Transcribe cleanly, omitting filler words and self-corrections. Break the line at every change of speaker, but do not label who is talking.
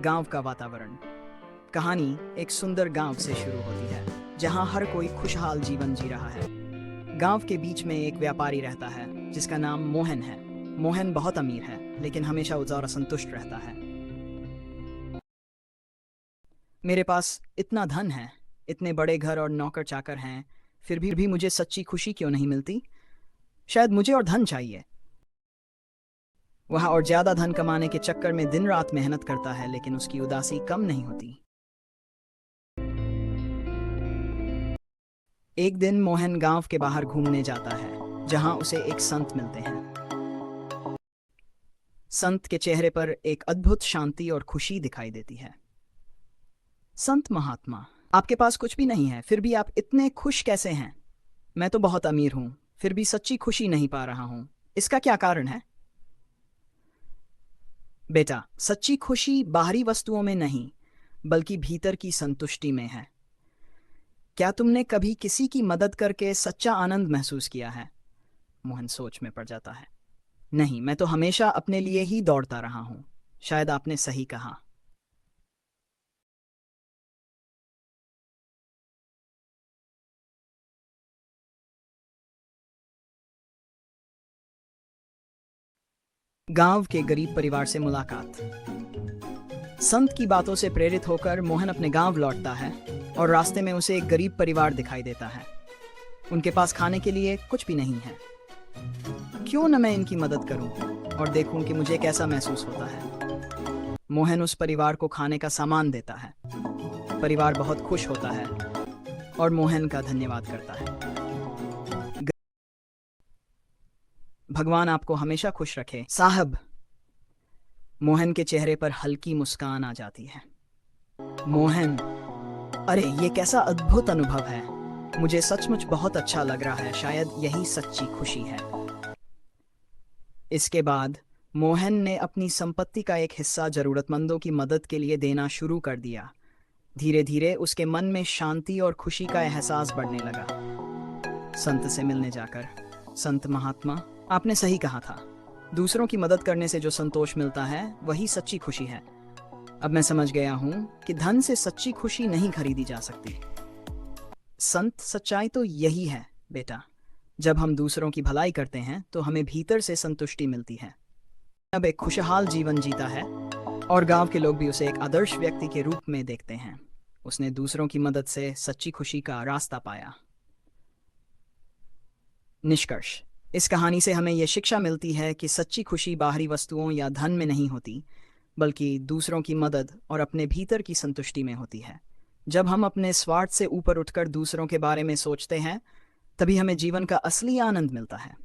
गांव का वातावरण। कहानी एक सुंदर गांव से शुरू होती है जहां हर कोई खुशहाल जीवन जी रहा है। गांव के बीच में एक व्यापारी रहता है जिसका नाम मोहन है। मोहन बहुत अमीर है लेकिन हमेशा उदार और संतुष्ट रहता है। मेरे पास इतना धन है, इतने बड़े घर और नौकर चाकर हैं, फिर भी मुझे सच्ची खुशी क्यों नहीं मिलती? शायद मुझे और धन चाहिए। वह और ज्यादा धन कमाने के चक्कर में दिन रात मेहनत करता है लेकिन उसकी उदासी कम नहीं होती। एक दिन मोहन गांव के बाहर घूमने जाता है जहां उसे एक संत मिलते हैं। संत के चेहरे पर एक अद्भुत शांति और खुशी दिखाई देती है। संत महात्मा, आपके पास कुछ भी नहीं है फिर भी आप इतने खुश कैसे हैं? मैं तो बहुत अमीर हूं फिर भी सच्ची खुशी नहीं पा रहा हूं। इसका क्या कारण है? बेटा, सच्ची खुशी बाहरी वस्तुओं में नहीं बल्कि भीतर की संतुष्टि में है। क्या तुमने कभी किसी की मदद करके सच्चा आनंद महसूस किया है? मोहन सोच में पड़ जाता है। नहीं, मैं तो हमेशा अपने लिए ही दौड़ता रहा हूं। शायद आपने सही कहा। गांव के गरीब परिवार से मुलाकात। संत की बातों से प्रेरित होकर मोहन अपने गांव लौटता है और रास्ते में उसे एक गरीब परिवार दिखाई देता है। उनके पास खाने के लिए कुछ भी नहीं है। क्यों न मैं इनकी मदद करूं और देखूं कि मुझे कैसा महसूस होता है। मोहन उस परिवार को खाने का सामान देता है। परिवार बहुत खुश होता है और मोहन का धन्यवाद करता है। भगवान आपको हमेशा खुश रखे साहब। मोहन के चेहरे पर हल्की मुस्कान आ जाती है। मोहन, अरे ये कैसा अद्भुत अनुभव है। मुझे सचमुच बहुत अच्छा लग रहा है। शायद यही सच्ची खुशी है। इसके बाद मोहन ने अपनी संपत्ति का एक हिस्सा जरूरतमंदों की मदद के लिए देना शुरू कर दिया। धीरे धीरे उसके मन में शांति और खुशी का एहसास बढ़ने लगा। संत से मिलने जाकर, संत महात्मा, आपने सही कहा था। दूसरों की मदद करने से जो संतोष मिलता है वही सच्ची खुशी है। अब मैं समझ गया हूं कि धन से सच्ची खुशी नहीं खरीदी जा सकती। संत, सच्चाई तो यही है बेटा। जब हम दूसरों की भलाई करते हैं तो हमें भीतर से संतुष्टि मिलती है। अब एक खुशहाल जीवन जीता है और गांव के लोग भी उसे एक आदर्श व्यक्ति के रूप में देखते हैं। उसने दूसरों की मदद से सच्ची खुशी का रास्ता पाया। निष्कर्ष, इस कहानी से हमें यह शिक्षा मिलती है कि सच्ची खुशी बाहरी वस्तुओं या धन में नहीं होती बल्कि दूसरों की मदद और अपने भीतर की संतुष्टि में होती है। जब हम अपने स्वार्थ से ऊपर उठकर दूसरों के बारे में सोचते हैं तभी हमें जीवन का असली आनंद मिलता है।